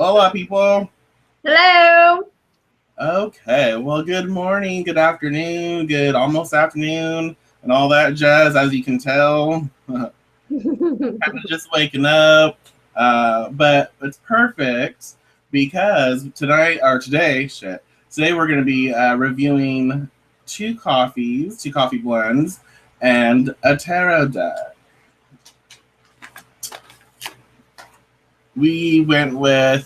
Hola, people. Hello. Okay, well, good morning, good afternoon, good almost afternoon, and all that jazz, as you can tell. Kind of just waking up, but it's perfect because today we're going to be reviewing two coffee blends, and a tarot deck. We went with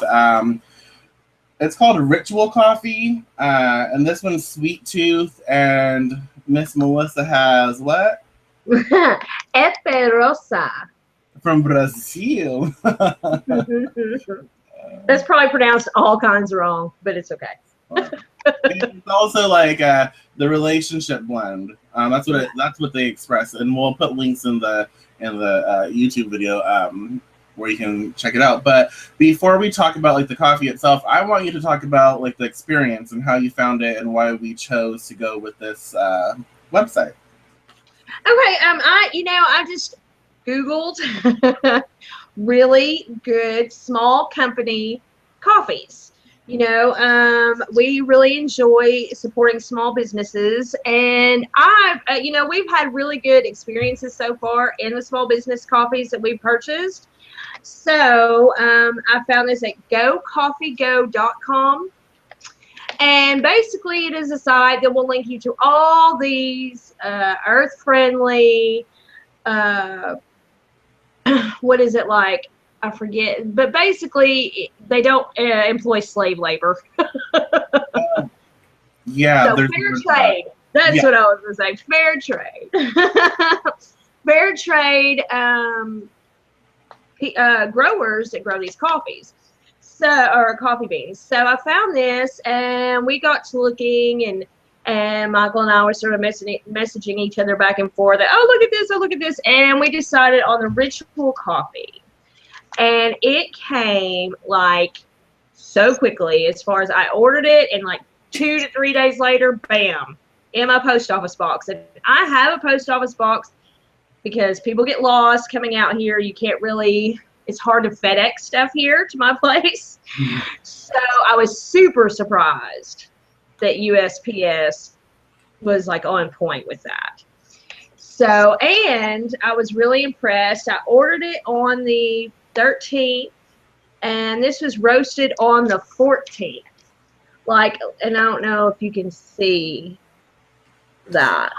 it's called a Ritual Coffee, and this one's Sweet Tooth, and Miss Melissa has what? Espresso. From Brazil. That's probably pronounced all kinds wrong, but it's okay. It's also like the relationship blend. That's what they express, and we'll put links in the YouTube video where you can check it out. But before we talk about like the coffee itself, I want you to talk about like the experience and how you found it and why we chose to go with this website. Okay, I just Googled really good small company coffees. We really enjoy supporting small businesses, and we've had really good experiences so far in the small business coffees that we've purchased. So I found this at gocoffeego.com. And basically, it is a site that will link you to all these earth-friendly, what is it like? I forget. But basically, they don't employ slave labor. Yeah. So fair trade. That's what I was going to say. Fair trade. Fair trade growers that grow these coffees. Or coffee beans. So I found this, and we got to looking, and Michael and I were sort of messaging each other back and forth. Oh, look at this! Oh, look at this! And we decided on the Ritual Coffee, and it came like so quickly. As far as I ordered it, and like 2 to 3 days later, bam, in my post office box. And I have a post office box because people get lost coming out here. You can't really. It's hard to FedEx stuff here to my place. So I was super surprised that USPS was like on point with that. So, and I was really impressed. I ordered it on the 13th, and this was roasted on the 14th. And I don't know if you can see that.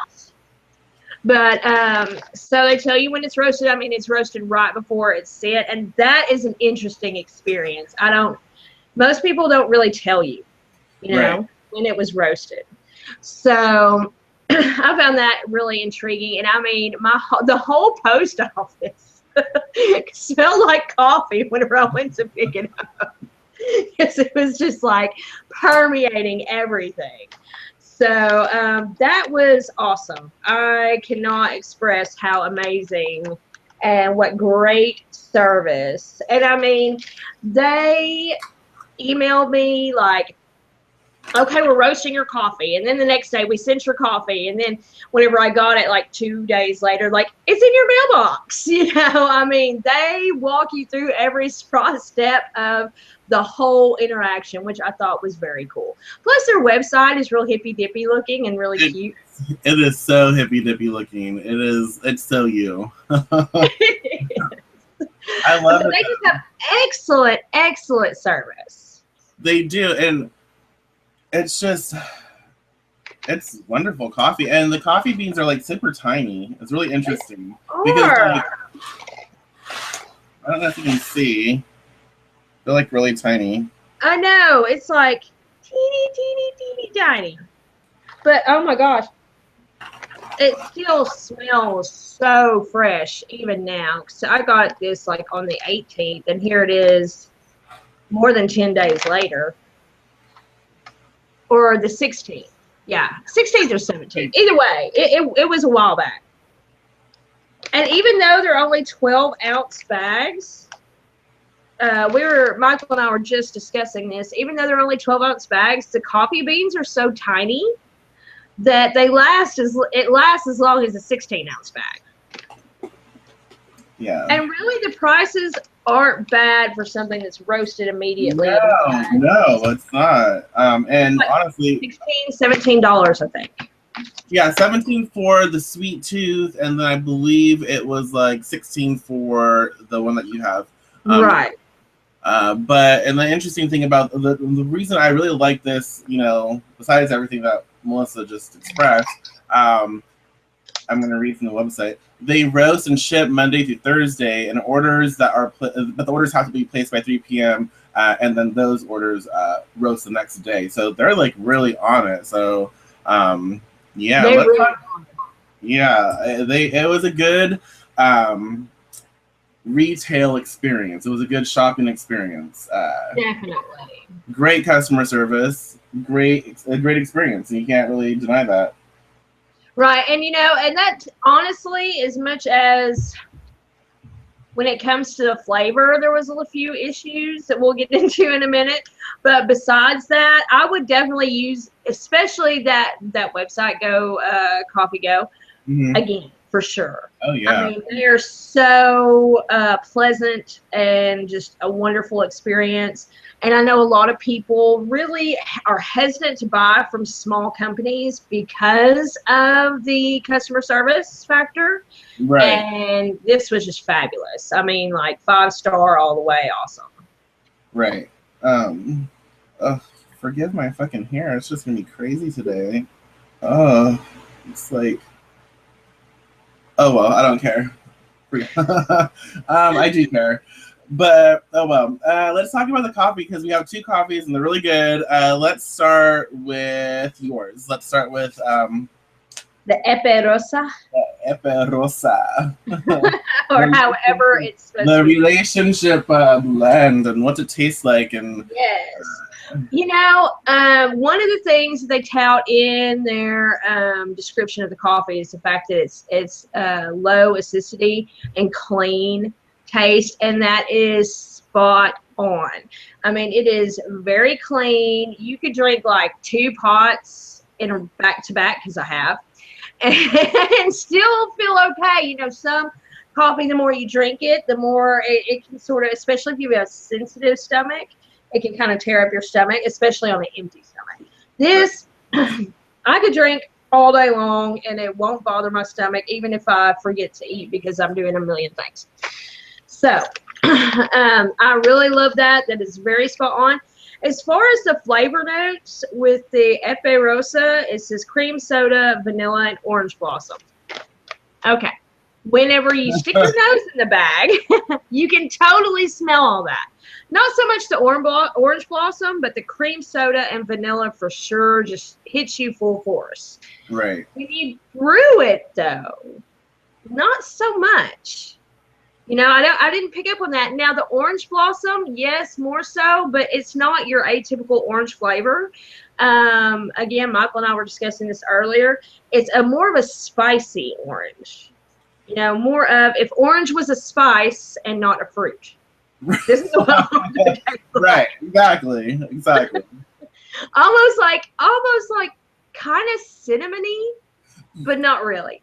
But so they tell you when it's roasted. I mean, it's roasted right before it's set, and that is an interesting experience. Most people don't really tell you, Right. when it was roasted. So I found that really intriguing, and I mean, the whole post office smelled like coffee whenever I went to pick it up, because it was just like permeating everything. So that was awesome. I cannot express how amazing and what great service. And I mean, they emailed me like, okay, we're roasting your coffee. And then the next day we sent your coffee. And then whenever I got it like 2 days later, like, it's in your mailbox. I mean, they walk you through every step of the whole interaction, which I thought was very cool. Plus their website is real hippy dippy looking and really cute. It is so hippy dippy looking. It's so you. I love it. They just have excellent service. They do, and it's wonderful coffee, and the coffee beans are like super tiny. It's really interesting because like, I don't know if you can see, they're like really tiny. I know, it's like teeny tiny, but oh my gosh, it still smells so fresh even now. So I got this like on the 18th, and here it is more than 10 days later. Or the 16th. Yeah, 16th or 17th. Either way, it was a while back. And even though they're only 12-ounce bags, Michael and I were just discussing this. Even though they're only 12-ounce bags, the coffee beans are so tiny that it lasts as long as a 16-ounce bag. Yeah. And really, the prices aren't bad for something that's roasted immediately. No, it's not. And like honestly, $16, $17, I think. Yeah, 17 for the sweet tooth, and then I believe it was like 16 for the one that you have. Right. But and the interesting thing about the reason I really like this, besides everything that Melissa just expressed, I'm going to read from the website. They roast and ship Monday through Thursday, and orders but the orders have to be placed by 3 p.m. And then those orders roast the next day. So they're like really on it. So yeah, it was a good retail experience. It was a good shopping experience. Definitely. Great customer service, a great experience, and you can't really deny that. Right, and and that honestly, as much as when it comes to the flavor, there was a few issues that we'll get into in a minute. But besides that, I would definitely use, especially that website Coffee Go, again, for sure. Oh, yeah. I mean, they are so pleasant and just a wonderful experience. And I know a lot of people really are hesitant to buy from small companies because of the customer service factor. Right. And this was just fabulous. I mean, like 5-star all the way, awesome. Right. Forgive my fucking hair. It's just gonna be crazy today. It's like, oh well, I don't care. I do care. But, oh well. Let's talk about the coffee because we have 2 coffees and they're really good. Let's start with yours. Let's start with the Epe Rosa. The Epe Rosa. Or however it's supposed the relationship blend and what it tastes like. And yes. One of the things that they tout in their description of the coffee is the fact that it's low acidity and clean taste, and that is spot on. I mean, it is very clean. You could drink like 2 pots in a back-to-back, because I have, and still feel okay. Some coffee, the more you drink it, the more it can sort of, especially if you have a sensitive stomach, it can kind of tear up your stomach, especially on an empty stomach. This, I could drink all day long and it won't bother my stomach, even if I forget to eat because I'm doing a million things. So I really love that. That is very spot on. As far as the flavor notes with the Epe Rosa, it says cream soda, vanilla, and orange blossom. Okay. Whenever you stick your nose in the bag, you can totally smell all that. Not so much the orange blossom, but the cream soda and vanilla for sure just hits you full force. Right. When you brew it, though, not so much. I didn't pick up on that. Now, the orange blossom, yes, more so, but it's not your atypical orange flavor. Again, Michael and I were discussing this earlier. It's more of a spicy orange. More of if orange was a spice and not a fruit. This is what right, exactly. almost like kind of cinnamony, but not really.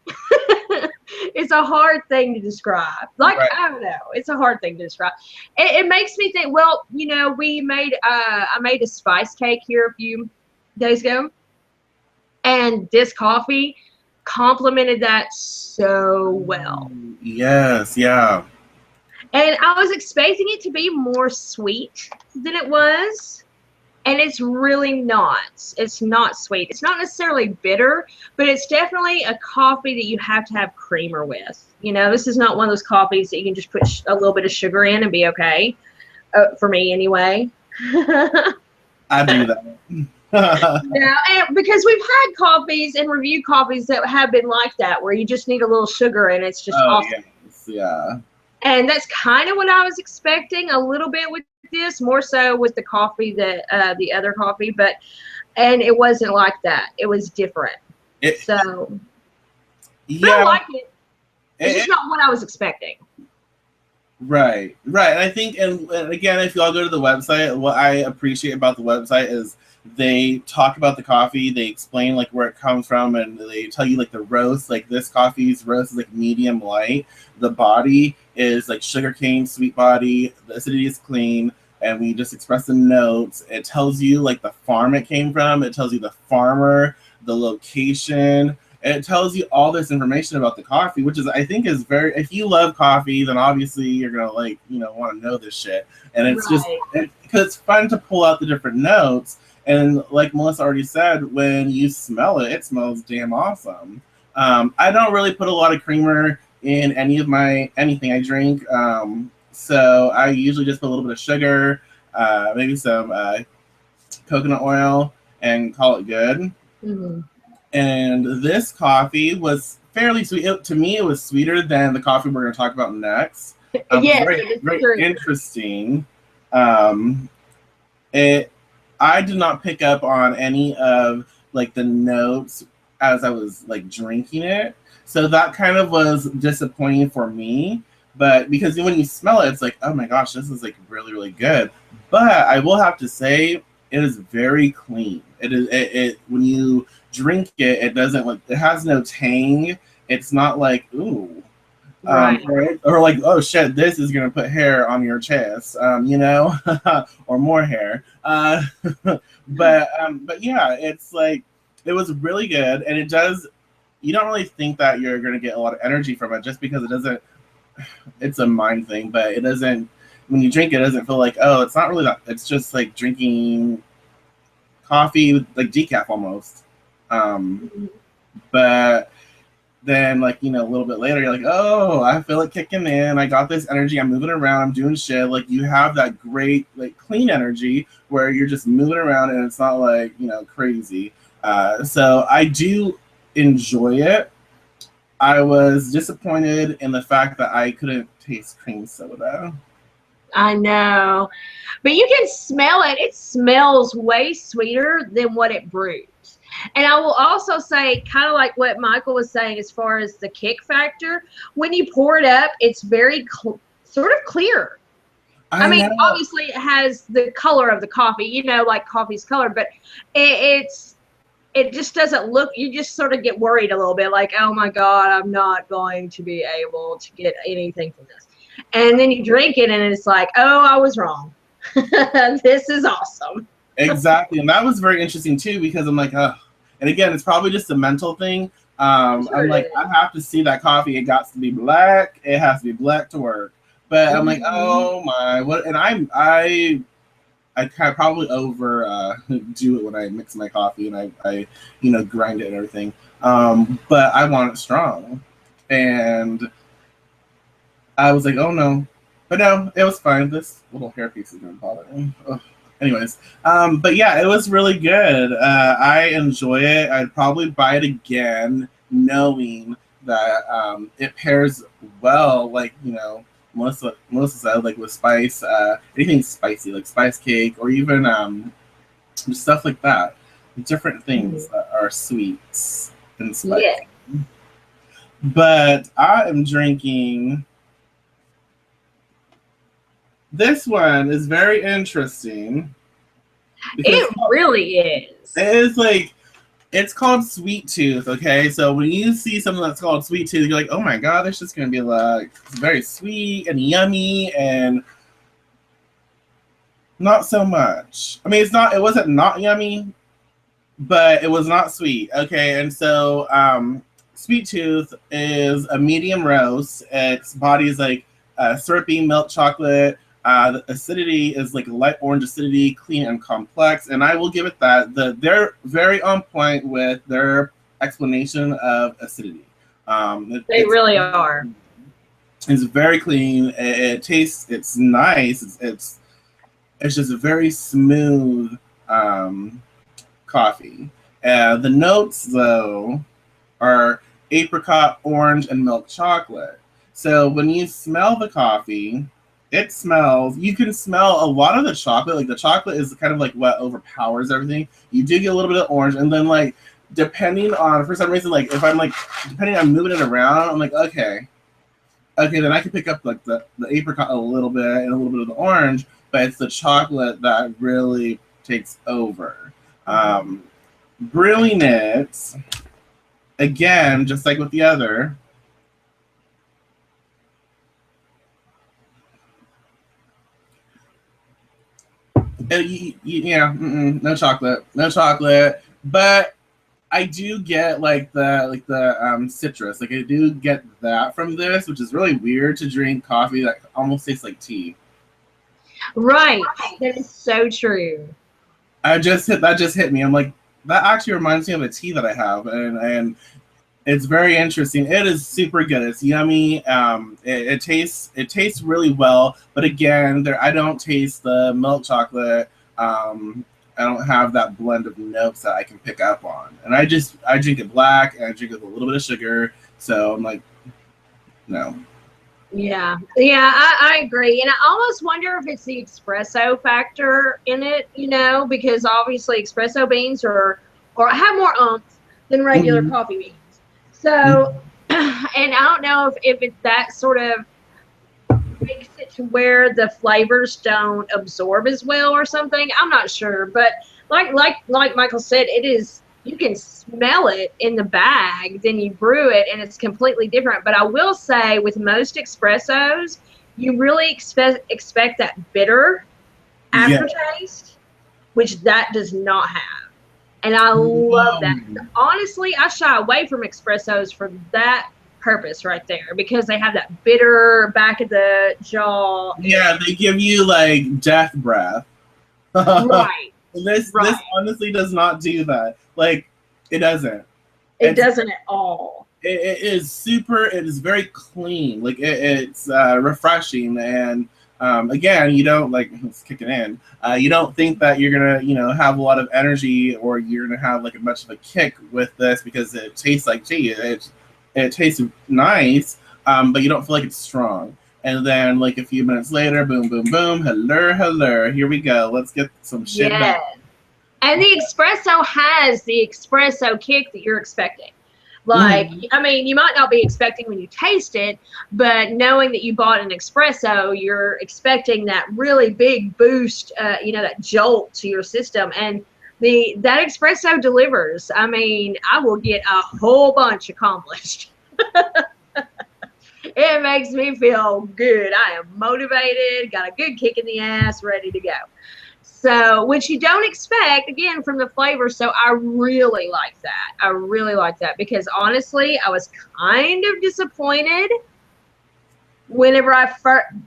It's a hard thing to describe. Right. I don't know. It's a hard thing to describe. It makes me think, well, we made I made a spice cake here a few days ago, and this coffee complemented that so well. Yes, yeah. And I was expecting it to be more sweet than it was. And it's really not. It's not sweet. It's not necessarily bitter, but it's definitely a coffee that you have to have creamer with. This is not one of those coffees that you can just put a little bit of sugar in and be okay. For me, anyway. I do that. And because we've had coffees and reviewed coffees that have been like that, where you just need a little sugar and it's just awesome. Yes, yeah. And that's kind of what I was expecting a little bit with this, more so with the coffee that the other coffee, and it wasn't like that. It was different. So I like it. It's just not what I was expecting. Right. And I think, and again, if y'all go to the website, what I appreciate about the website is They talk about the coffee. They explain like where it comes from, and they tell you like the roast. Like this coffee's roast is like medium light. The body is like sugarcane, sweet body. The acidity is clean, and we just express the notes. It tells you like the farm it came from. It tells you the farmer, the location. It tells you all this information about the coffee, which is I think is very. If you love coffee, then obviously you're gonna like want to know this shit. And it's just because it's fun to pull out the different notes. And like Melissa already said, when you smell it, it smells damn awesome. I don't really put a lot of creamer in anything I drink. So I usually just put a little bit of sugar, maybe some coconut oil, and call it good. Mm-hmm. And this coffee was fairly sweet. To me, it was sweeter than the coffee we're going to talk about next. Yes, very interesting. I did not pick up on any of like the notes as I was like drinking it, so that kind of was disappointing for me. But because when you smell it, it's like, oh my gosh, this is like really, really good. But I will have to say, it is very clean. It is it when you drink it, it doesn't like it has no tang. It's not like ooh. Right. Or like, oh shit, this is gonna put hair on your chest, or more hair. But yeah, it's like it was really good, and it does. You don't really think that you're gonna get a lot of energy from it just because it doesn't. It's a mind thing, but it doesn't. When you drink it, it doesn't feel like it's not really that. It's just like drinking coffee, like decaf almost. But then like a little bit later you're like, oh, I feel it kicking in, I got this energy, I'm moving around, I'm doing shit. Like you have that great like clean energy where you're just moving around and it's not like crazy. So I do enjoy it. I was disappointed in the fact that I couldn't taste cream soda. I know, but you can smell it. It smells way sweeter than what it brews. And I will also say, kind of like what Michael was saying as far as the kick factor, when you pour it up, it's very sort of clear. I mean, obviously it has the color of the coffee, like coffee's color, but it just doesn't look, you just sort of get worried a little bit like, oh my God, I'm not going to be able to get anything from this. And then you drink it and it's like, oh, I was wrong. This is awesome. Exactly. And that was very interesting too, because I'm like, oh, and again, it's probably just a mental thing. I'm like, I have to see that coffee. It got to be black. It has to be black to work. But I'm like, oh my, what? And I kind of probably do it when I mix my coffee and I grind it and everything. But I want it strong. And I was like, oh no. But no, it was fine. This little hairpiece is going to bother me. Ugh. Anyways, but yeah, it was really good. I enjoy it. I'd probably buy it again, knowing that it pairs well, like, Melissa said, like with spice, anything spicy, like spice cake, or even stuff like that. Different things that are sweets and spicy. Yeah. But I am drinking. This one is very interesting. It really is. It is like, it's called Sweet Tooth, okay? So when you see something that's called Sweet Tooth, you're like, oh my God, it's just going to be like very sweet and yummy and not so much. I mean, it wasn't not yummy, but it was not sweet, okay? And so Sweet Tooth is a medium roast. Its body is like syrupy milk chocolate. The acidity is like a light orange acidity, clean and complex, and I will give it that. They're very on point with their explanation of acidity. They really are. It's very clean. It tastes. It's nice. It's just a very smooth coffee. The notes though are apricot, orange, and milk chocolate. So when you smell the coffee, you can smell a lot of the chocolate. Like the chocolate is kind of like what overpowers everything. You do get a little bit of orange, and then like depending on, for some reason, like if I'm like depending on moving it around, I'm like okay, then I can pick up like the apricot a little bit and a little bit of the orange, but it's the chocolate that really takes over. Brewing it, again, just like with the other. No chocolate, no chocolate. But I do get like the citrus. Like I do get that from this, which is really weird to drink coffee that almost tastes like tea. Right. That is so true. That just hit me. I'm like, that actually reminds me of a tea that I have, and it's very interesting. It is super good. It's yummy. It tastes really well. But again, I don't taste the milk chocolate. I don't have that blend of notes that I can pick up on. And I drink it black, and I drink it with a little bit of sugar. So I'm like, no. Yeah, I agree. And I almost wonder if it's the espresso factor in it, because obviously espresso beans have more oomph than regular Mm-hmm. coffee beans. So, and I don't know if it's that sort of makes it to where the flavors don't absorb as well or something. I'm not sure, but like Michael said, it is. You can smell it in the bag, then you brew it, and it's completely different. But I will say, with most espressos, you really expect that bitter aftertaste, which that does not have. And I love that. Honestly, I shy away from espressos for that purpose right there, because they have that bitter back of the jaw. Yeah, they give you like death breath. Right. This honestly does not do that. Like, it doesn't. It doesn't at all. It is super. It is very clean. Like it's refreshing, and again, you don't like it's kicking in. You don't think that you're gonna have a lot of energy, or you're gonna have like a much of a kick with this, because it tastes like tea. It tastes nice, but you don't feel like it's strong. And then, like a few minutes later, boom, boom, boom, hello, here we go. Let's get some shit done. And the espresso has the espresso kick that you're expecting. Like, I mean, you might not be expecting when you taste it, but knowing that you bought an espresso, you're expecting that really big boost, that jolt to your system. And that espresso delivers. I mean, I will get a whole bunch accomplished. It makes me feel good. I am motivated, got a good kick in the ass, ready to go. So, which you don't expect, again, from the flavor. So I really like that. I really like that, because honestly, I was kind of disappointed whenever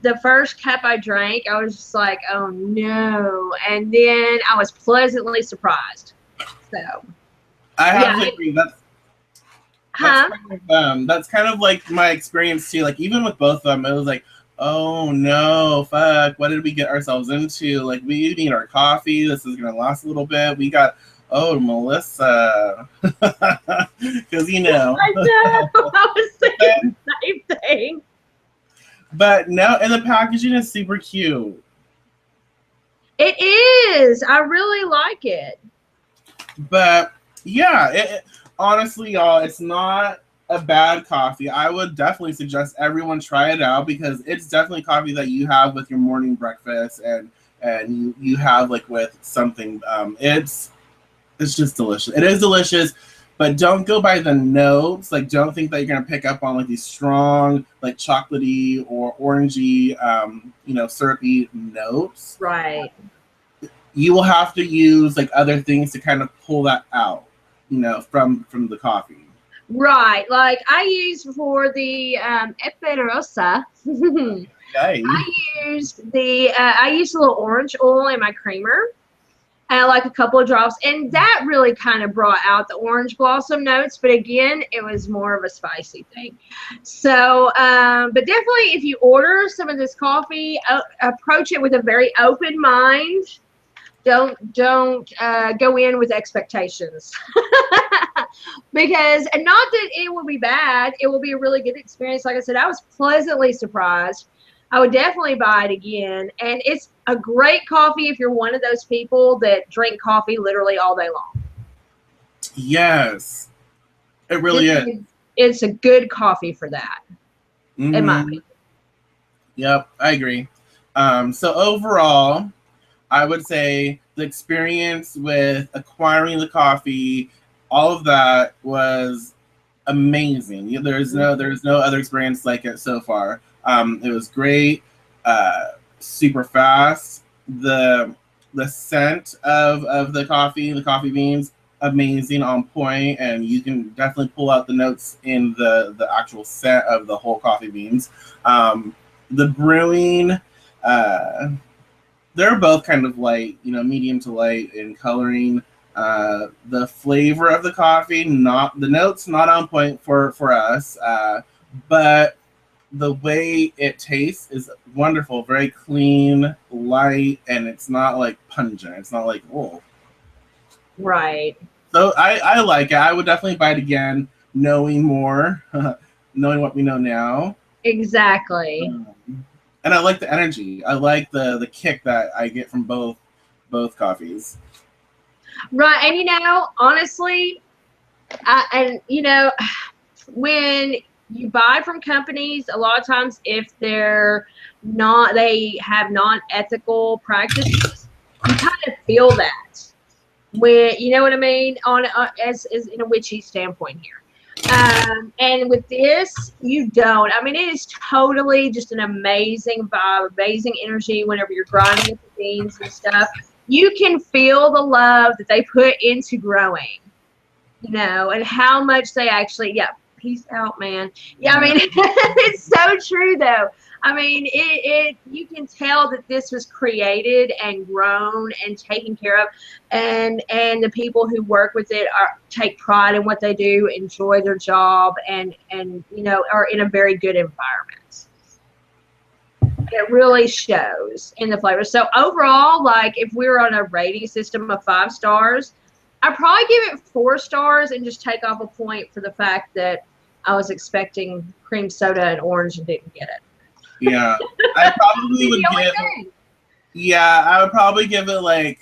the first cup I drank. I was just like, oh no. And then I was pleasantly surprised. So I have to agree. That's kind of like my experience too. Like, even with both of them, it was like, oh no, fuck, what did we get ourselves into? Like, we need our coffee. This is gonna last a little bit. We got, oh, Melissa, because I know. I was thinking the same thing. But no, and the packaging is super cute. It is. I really like it. But yeah, honestly, y'all, it's not a bad coffee. I would definitely suggest everyone try it out, because it's definitely coffee that you have with your morning breakfast, and you have like with something. It's just delicious. It is delicious, but don't go by the notes. Like, don't think that you're gonna pick up on like these strong, like chocolatey or orangey, syrupy notes. Right. You will have to use like other things to kind of pull that out, from the coffee. Right. Like I use for the Espresso. I used a little orange oil in my creamer, and like a couple of drops, and that really kind of brought out the orange blossom notes. But again, it was more of a spicy thing. So, but definitely, if you order some of this coffee, approach it with a very open mind. Don't go in with expectations. Because, and not that it will be bad, it will be a really good experience. Like I said, I was pleasantly surprised. I would definitely buy it again. And it's a great coffee if you're one of those people that drink coffee literally all day long. Yes, it really is. It's a good coffee for that, in my opinion. Yep, I agree. So overall, I would say the experience with acquiring the coffee, all of that was amazing. There's no other experience like it so far. It was great, super fast. The scent of the coffee beans, amazing, on point, and you can definitely pull out the notes in the actual scent of the whole coffee beans. The brewing, they're both kind of light, medium to light in coloring. The flavor of the coffee, not the notes, not on point for us, but the way it tastes is wonderful. Very clean, light, and it's not like pungent. It's not like, oh. Right. So I like it. I would definitely buy it again, knowing more, knowing what we know now. Exactly. And I like the energy. I like the kick that I get from both coffees. Right. And honestly, when you buy from companies, a lot of times if they have non-ethical practices, you kind of feel that when, you know what I mean, on as in a witchy standpoint here. And with this, you don't. I mean, it is totally just an amazing vibe, amazing energy whenever you're grinding with the beans and stuff. You can feel the love that they put into growing, and how much they actually, peace out, man. Yeah, I mean, it's so true, though. I mean, you can tell that this was created and grown and taken care of, and the people who work with it take pride in what they do, enjoy their job, and are in a very good environment. It really shows in the flavor. So overall, like if we were on a rating system of 5 stars, I'd probably give it 4 stars and just take off a point for the fact that I was expecting cream soda and orange and didn't get it. Yeah, I probably would give. Yeah, I would probably give it like,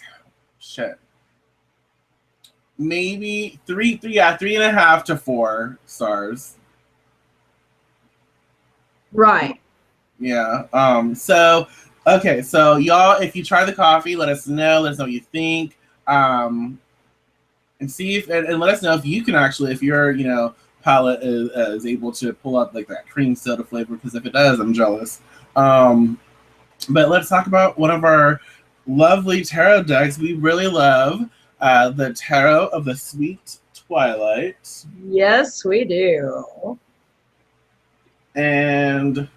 maybe 3.5 to 4 stars. Right. Yeah. So okay. So y'all, if you try the coffee, let us know. Let us know what you think. And see if and let us know if you can actually, if your palate is able to pull out like that cream soda flavor, because if it does, I'm jealous. But let's talk about one of our lovely tarot decks. We really love the Tarot of the Sweet Twilight. Yes, we do. And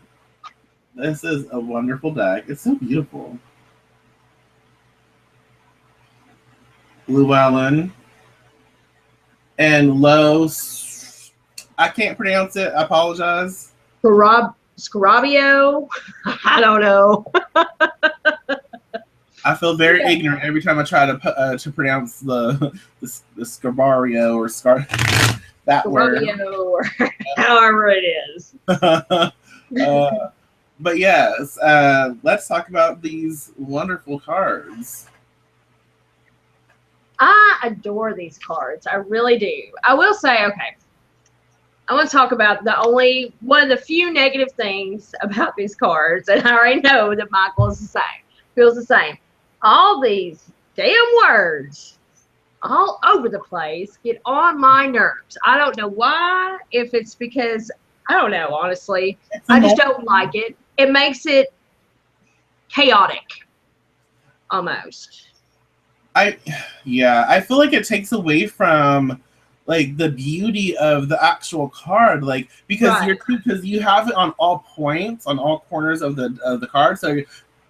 this is a wonderful deck. It's so beautiful. Llewellyn and I can't pronounce it. I apologize. Scarabio. I don't know. I feel very ignorant every time I try to pronounce the Scarbario or that word. Or however it is. But yes, let's talk about these wonderful cards. I adore these cards. I really do. I will say, okay, I want to talk about one of the few negative things about these cards, and I already know that Michael is the same, feels the same. All these damn words all over the place get on my nerves. I don't know why, if it's because, I don't know, honestly. I just don't like it. It makes it chaotic, almost. I feel like it takes away from like the beauty of the actual card, like because you have it on all points, on all corners of the card. So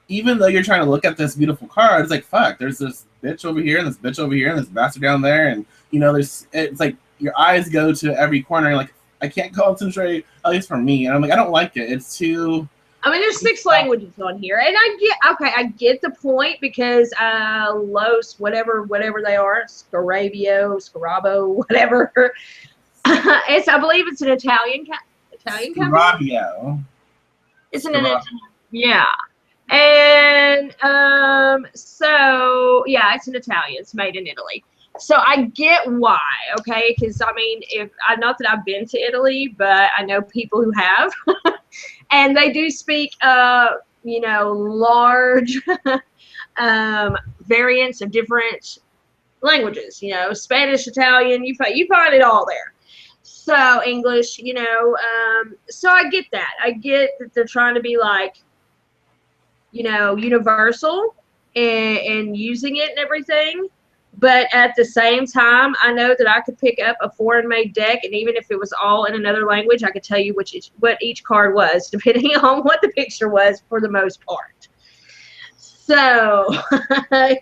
even though you're trying to look at this beautiful card, it's like, fuck, there's this bitch over here and this bitch over here and this bastard down there, and it's like your eyes go to every corner. And like, I can't concentrate, at least for me. And I'm like, I don't like it. It's too. I mean, there's 6 languages on here, and I get the point, because Los, whatever they are, Scarabo, whatever. I believe it's an Italian company. Scarabio. Isn't it? Yeah. And so yeah, it's an Italian. It's made in Italy. So I get why, okay? Because I mean, not that I've been to Italy, but I know people who have, and they do speak, large variants of different languages, Spanish, Italian, you find it all there. So English, so I get that. I get that they're trying to be like, universal and using it and everything. But at the same time, I know that I could pick up a foreign made deck, and even if it was all in another language, I could tell you what each card was, depending on what the picture was for the most part. So, most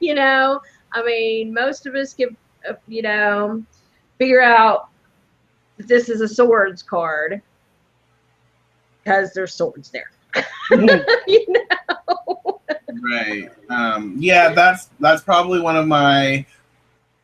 of us can, figure out that this is a swords card because there's swords there. Right. Yeah, that's probably one of my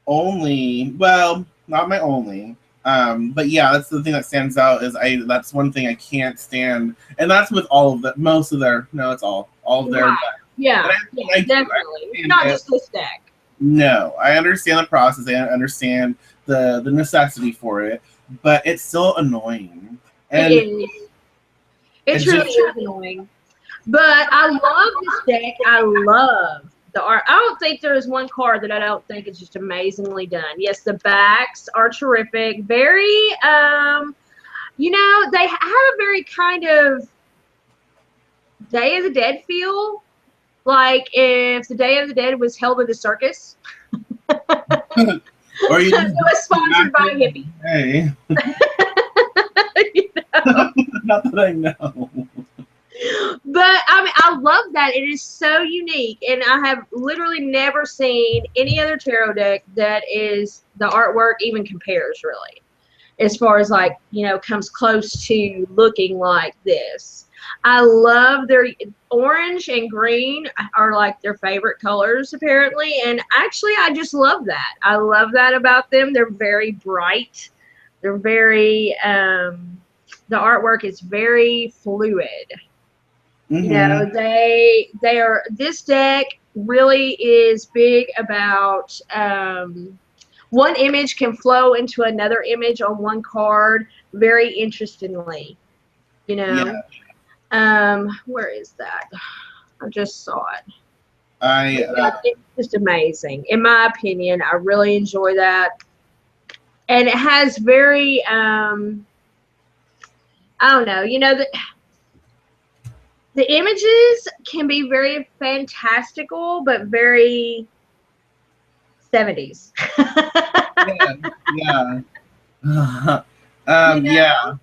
only, well, not my only, but yeah, that's the thing that stands out is that's one thing I can't stand, and that's with all of that, most of their, no, it's all of their decks. Yeah, definitely. Not just this deck. No, I understand the process, I understand the necessity for it, but it's still annoying. And it is. It's really annoying. But I love this deck. I love the art. I don't think there is one card that I don't think is just amazingly done. Yes, the backs are terrific. Very, they have a very kind of Day of the Dead feel. Like if the Day of the Dead was held at a circus. Or you it was sponsored by a hippie. Hey. Not that I know. But I love that. It is so unique, and I have literally never seen any other tarot deck that is the artwork even compares really, as far as like comes close to looking like this. I love their orange and green are like their favorite colors apparently, and actually I just love that. I love that about them. They're very bright. They're very the artwork is very fluid. Mm-hmm. They are, this deck really is big about one image can flow into another image on one card very interestingly. Yeah. Where is that? I just saw it. It's just amazing. In my opinion, I really enjoy that. And it has very I don't know, the images can be very fantastical, but very 70s. Yeah. Yeah.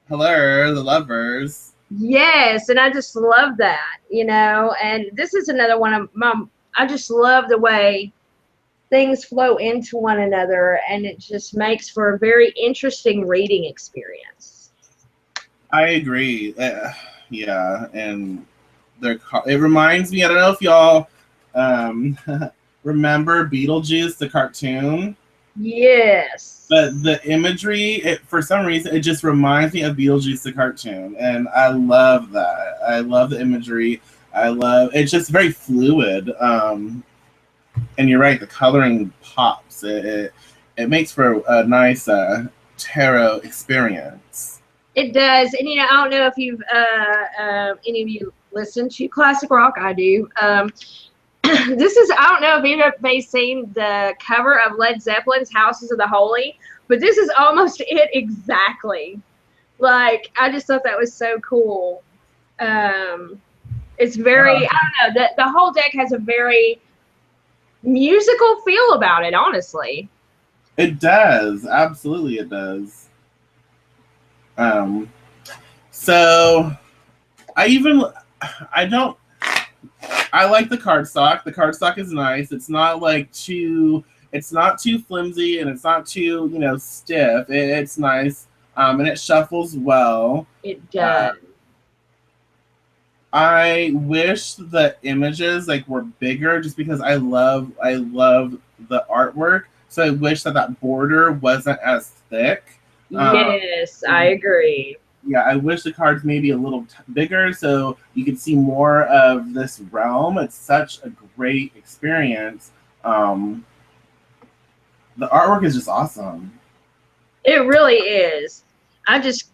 Hello, the lovers. Yes, and I just love that, and this is another one of I just love the way things flow into one another, and it just makes for a very interesting reading experience. I agree. Yeah, and it reminds me, I don't know if y'all remember Beetlejuice, the cartoon. Yes. But the imagery, for some reason, it just reminds me of Beetlejuice, the cartoon. And I love that. I love the imagery. It's just very fluid. And you're right, the coloring pops. It makes for a nice tarot experience. It does, and I don't know if you've any of you listen to classic rock. I do. This is, I don't know if anybody's seen the cover of Led Zeppelin's Houses of the Holy, but this is almost it exactly. Like, I just thought that was so cool. It's very, I don't know, the whole deck has a very musical feel about it, honestly. It does, absolutely, it does. So I like the cardstock. The cardstock is nice. It's not too flimsy, and it's not too, stiff. It's nice. And it shuffles well. It does. I wish the images were bigger, just because I love the artwork. So I wish that border wasn't as thick. Yes, I agree. Yeah, I wish the cards maybe a little bigger so you could see more of this realm. It's such a great experience. The artwork is just awesome. It really is. I just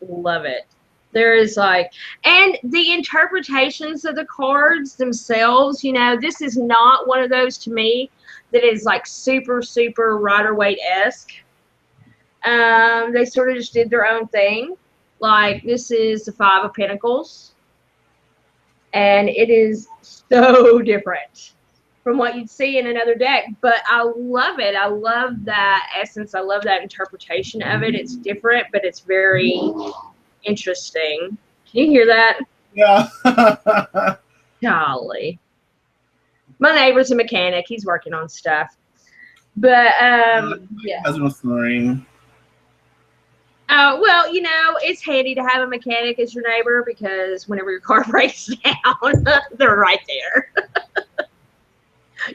love it. There is like, and the interpretations of the cards themselves, this is not one of those to me that is like super, super Rider-Waite-esque. They sort of just did their own thing. Like, this is the Five of Pentacles, and it is so different from what you'd see in another deck, but I love it. I love that essence. I love that interpretation of it. It's different, but it's very interesting. Can you hear that? Yeah. Golly. My neighbor's a mechanic. He's working on stuff. But, yeah. Husband was snoring. Well, it's handy to have a mechanic as your neighbor because whenever your car breaks down, they're right there.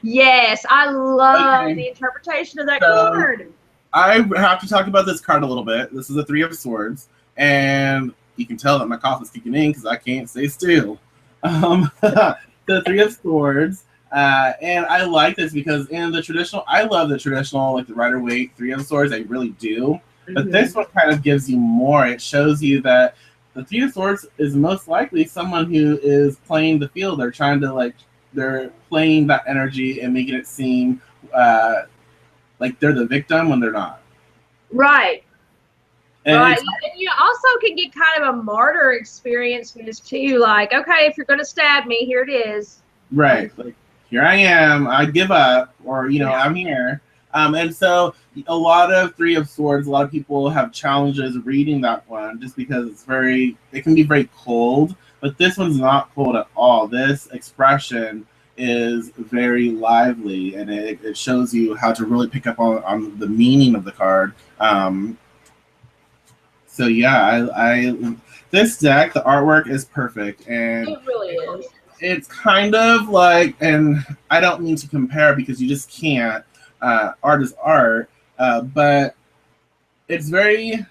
Yes, I love the interpretation of that card. I have to talk about this card a little bit. This is a Three of Swords, and you can tell that my cough is kicking in because I can't stay still. The Three of Swords, and I like this because in the traditional, I love the traditional, like the Rider-Waite Three of Swords, I really do. But this one kind of gives you more. It shows you that the Three of Swords is most likely someone who is playing the field. They're trying to they're playing that energy and making it seem like they're the victim when they're not. Right. And you also can get kind of a martyr experience from this too. Like, okay, if you're going to stab me, here it is. Right. Like, here I am. I give up. Or, I'm here. And so a lot of Three of Swords, a lot of people have challenges reading that one just because it can be very cold. But this one's not cold at all. This expression is very lively, and it shows you how to really pick up on the meaning of the card. So yeah, I this deck, the artwork is perfect, and it really is. It's kind of like, and I don't mean to compare because you just can't. Art is art, but it's very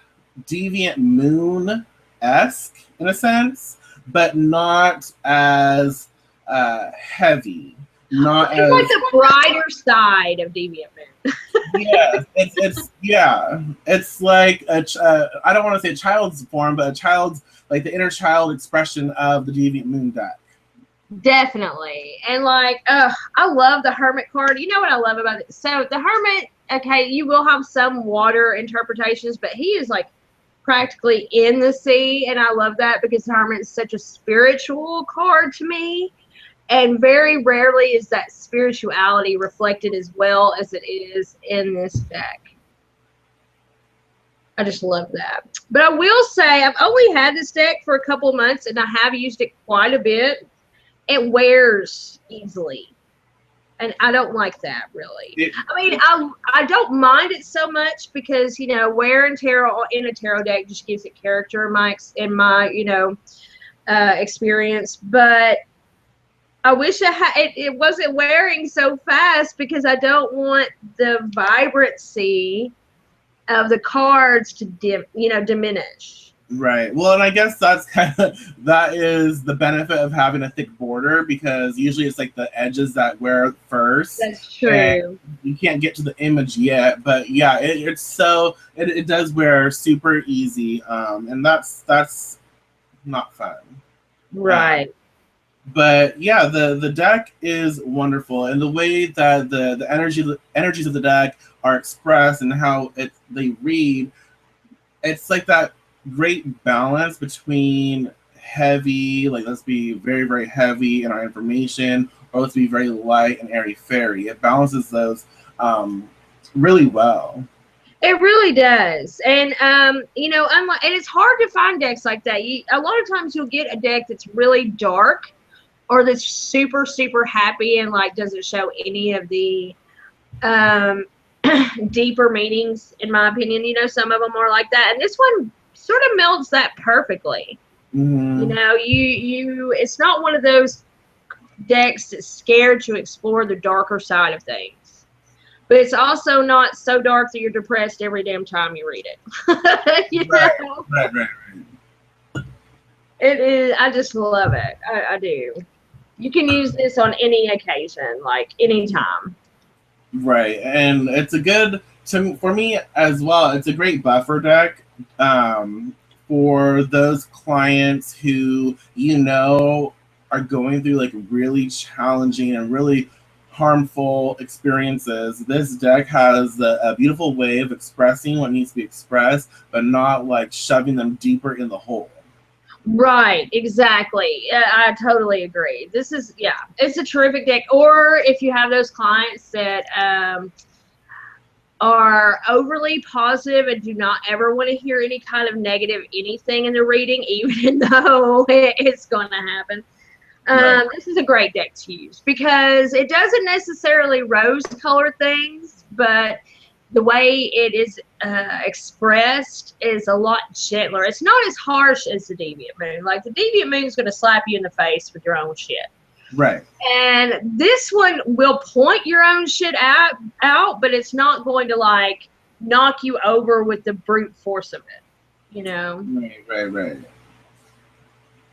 Deviant Moon-esque in a sense, but not as heavy. Not it's as like the brighter side of Deviant Moon. Yeah, it's like I don't want to say a child's form, but a child's like the inner child expression of the Deviant Moon deck. Definitely. And I love the Hermit card. You know what I love about it? So the Hermit, okay, you will have some water interpretations, but he is like practically in the sea, and I love that because the Hermit is such a spiritual card to me, and very rarely is that spirituality reflected as well as it is in this deck. I just love that. But I will say I've only had this deck for a couple of months, and I have used it quite a bit. It wears easily, and I don't like that really. I don't mind it so much because wear and tear in a tarot deck just gives it character in my experience. But I wish it wasn't wearing so fast because I don't want the vibrancy of the cards to diminish. Right. Well, and I guess that is the benefit of having a thick border, because usually it's like the edges that wear first. That's true. You can't get to the image yet, but yeah, it does wear super easy, and that's not fun. Right. But yeah, the deck is wonderful, and the way that the energies of the deck are expressed and how they read, it's like that great balance between heavy, like let's be very, very heavy in our information, or let's be very light and airy-fairy. It balances those really well. It really does. And and it's hard to find decks like that. A lot of times you'll get a deck that's really dark or that's super, super happy and doesn't show any of the deeper meanings, in my opinion. Some of them are like that, and this one sort of melds that perfectly. Mm-hmm. It's not one of those decks that's scared to explore the darker side of things, but it's also not so dark that you're depressed every damn time you read it. Right. It is. I just love it. I do. You can use this on any occasion, like anytime. Right, and it's for me as well. It's a great buffer deck for those clients who are going through like really challenging and really harmful experiences. This deck has a beautiful way of expressing what needs to be expressed, but not like shoving them deeper in the hole. Right, exactly. I totally agree. This is, yeah, it's a terrific deck. Or if you have those clients that are overly positive and do not ever want to hear any kind of negative anything in the reading, even though it's going to happen. Right. This is a great deck to use because it doesn't necessarily rose color things, but the way it is expressed is a lot gentler. It's not as harsh as the Deviant Moon. Like the Deviant Moon is going to slap you in the face with your own shit. Right. And this one will point your own shit out, but it's not going to like knock you over with the brute force of it, you know? Right.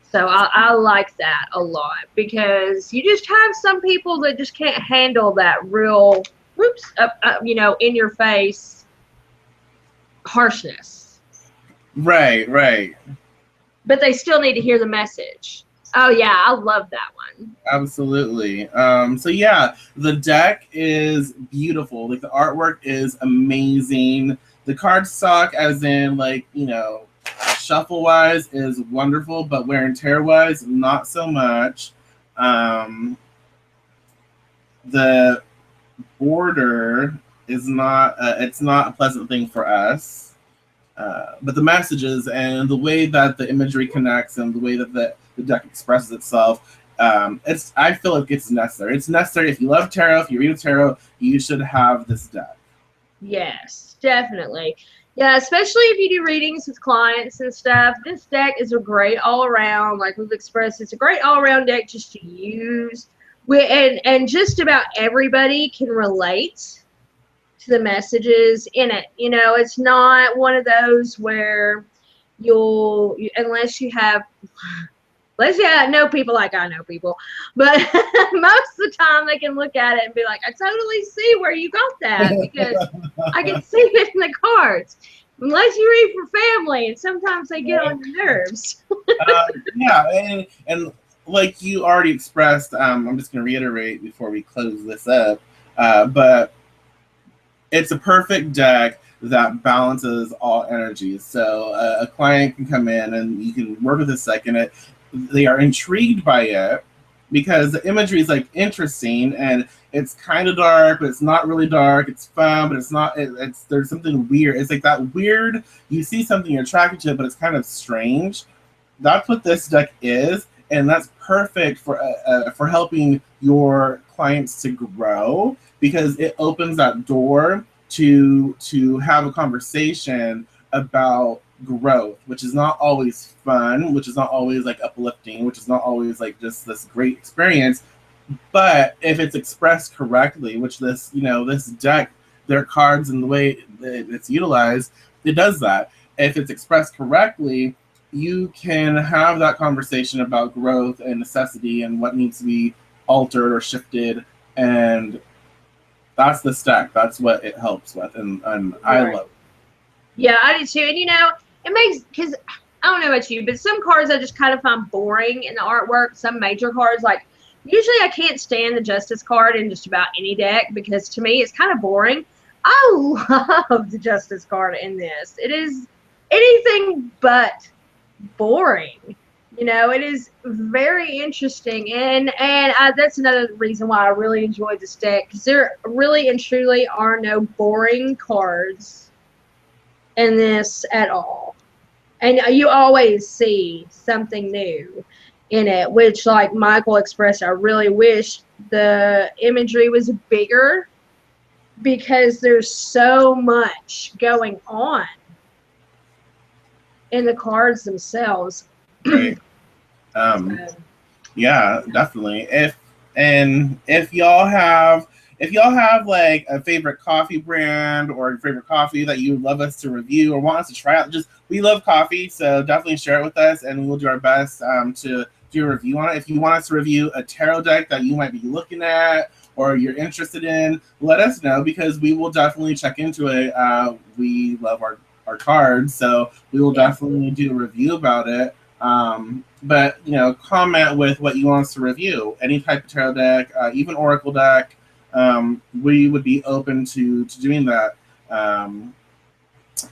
So I like that a lot because you just have some people that just can't handle that real, in your face harshness. Right. But they still need to hear the message. Oh yeah, I love that one. Absolutely. So yeah, the deck is beautiful. Like the artwork is amazing. The cardstock, as in like, shuffle wise is wonderful, but wear and tear wise, not so much. The border is not, it's not a pleasant thing for us. But the messages and the way that the imagery connects and the way that the deck expresses itself, I feel like it's necessary. It's necessary if you love tarot, if you read tarot, you should have this deck. Yes, definitely. Yeah, especially if you do readings with clients and stuff. This deck is a great all-around, like we've expressed, it's a great all-around deck just to use. And just about everybody can relate to the messages in it. It's not one of those where unless you know people like I know people, but most of the time they can look at it and be like, I totally see where you got that because I can see it in the cards. Unless you read for family, and sometimes they get on your nerves. Yeah, and like you already expressed, I'm just going to reiterate before we close this up, but it's a perfect deck that balances all energies. So a client can come in and you can work with this deck in it. They are intrigued by it because the imagery is like interesting and it's kind of dark, but it's not really dark. It's fun, but it's not. There's something weird. It's like that weird. You see something, you're attracted to it, but it's kind of strange. That's what this deck is, and that's perfect for helping your clients to grow because it opens that door to have a conversation about growth, which is not always fun, which is not always like uplifting, which is not always like just this great experience. But if it's expressed correctly, which this deck, their cards and the way it's utilized, it does that. If it's expressed correctly, you can have that conversation about growth and necessity and what needs to be altered or shifted, and that's the deck. That's what it helps with, and I love it. Yeah, I do too. And it makes, because I don't know about you, but some cards I just kind of find boring in the artwork. Some major cards, like usually I can't stand the Justice card in just about any deck because to me it's kind of boring. I love the Justice card in this. It is anything but boring. It is very interesting, and that's another reason why I really enjoyed this deck because there really and truly are no boring cards in this at all. And you always see something new in it, which, like Michael expressed, I really wish the imagery was bigger because there's so much going on in the cards themselves. Right. Yeah, definitely. If y'all have like a favorite coffee brand or a favorite coffee that you would love us to review or want us to try out, we love coffee, so definitely share it with us and we will do our best to do a review on it. If you want us to review a tarot deck that you might be looking at or you're interested in, let us know because we will definitely check into it. We love our our cards. So we will definitely do a review about it. But comment with what you want us to review. Any type of tarot deck, even Oracle deck. We would be open to doing that.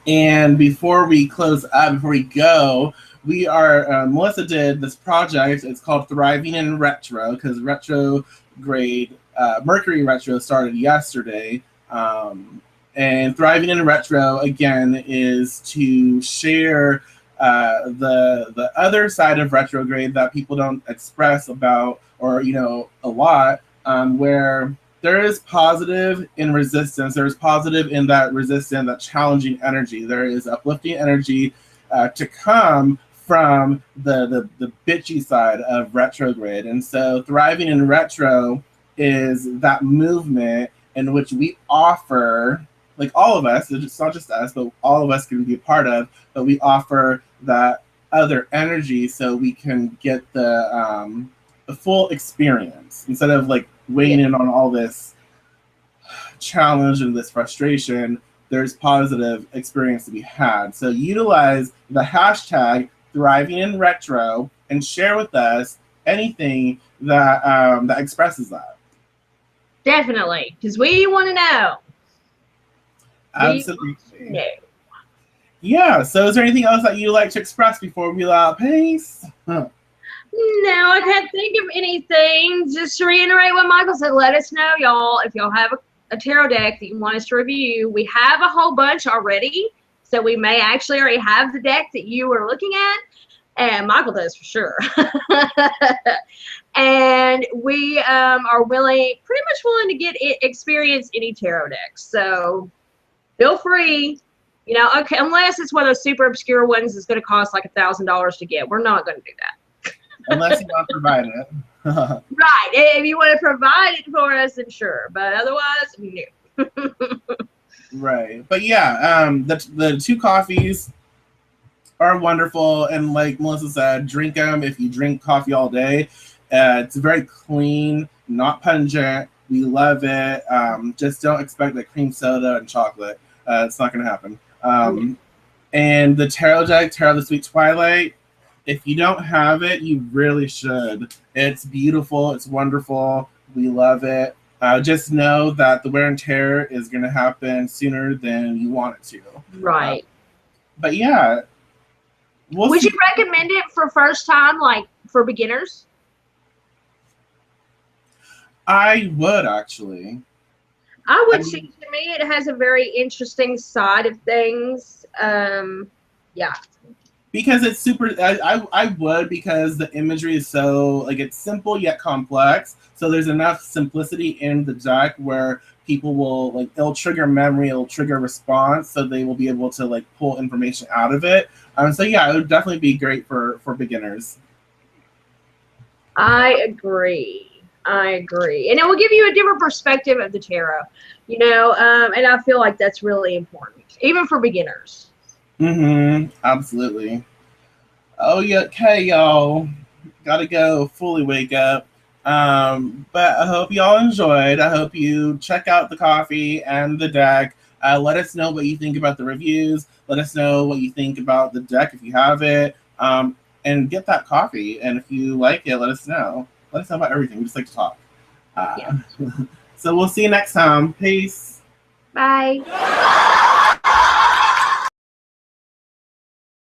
And before we close up, before we go, we are Melissa did this project. It's called Thriving in Retro, because retrograde Mercury retro started yesterday. And Thriving in Retro, again, is to share the other side of retrograde that people don't express about, or a lot, where there is positive in resistance. There's positive in that resistance, that challenging energy. There is uplifting energy to come from the bitchy side of retrograde. And so Thriving in Retro is that movement in which we offer, like all of us, it's not just us, but all of us can be a part of, but we offer that other energy so we can get the full experience instead of like weighing in on all this challenge and this frustration. There's positive experience to be had. So utilize the hashtag Thriving in Retro and share with us anything that that expresses that. Definitely, because we want to know. Absolutely. Yeah. So, is there anything else that you'd like to express before we pace? No, I can't think of anything. Just to reiterate what Michael said, let us know, y'all, if y'all have a tarot deck that you want us to review. We have a whole bunch already, so we may actually already have the deck that you were looking at, and Michael does for sure. And we are pretty much willing to experience any tarot decks. So feel free. Okay, unless it's one of those super obscure ones that's going to cost like $1,000 to get. We're not going to do that. Unless you want to provide it. Right. If you want to provide it for us, then sure. But otherwise, no. Right. But yeah, the 2 coffees are wonderful. And like Melissa said, drink them if you drink coffee all day. It's very clean, not pungent. We love it. Just don't expect like cream soda and chocolate. It's not going to happen. And the tarot deck, Tarot of the Sweet Twilight, if you don't have it, you really should. It's beautiful. It's wonderful. We love it. Just know that the wear and tear is going to happen sooner than you want it to. Right. But yeah. Would you recommend it for first time, like for beginners? I would, actually. I would see. To me, it has a very interesting side of things. Yeah. Because it's super, I would, because the imagery is so, like, it's simple yet complex. So there's enough simplicity in the deck where people will, like, it'll trigger memory, it'll trigger response, so they will be able to, like, pull information out of it. So yeah, it would definitely be great for beginners. I agree. And it will give you a different perspective of the tarot, and I feel like that's really important, even for beginners. Absolutely. Oh, yeah. Okay, y'all. Gotta go fully wake up. But I hope y'all enjoyed. I hope you check out the coffee and the deck. Let us know what you think about the reviews. Let us know what you think about the deck if you have it. And get that coffee. And if you like it, let us know. Let us know about everything. We just like to talk. So we'll see you next time. Peace. Bye.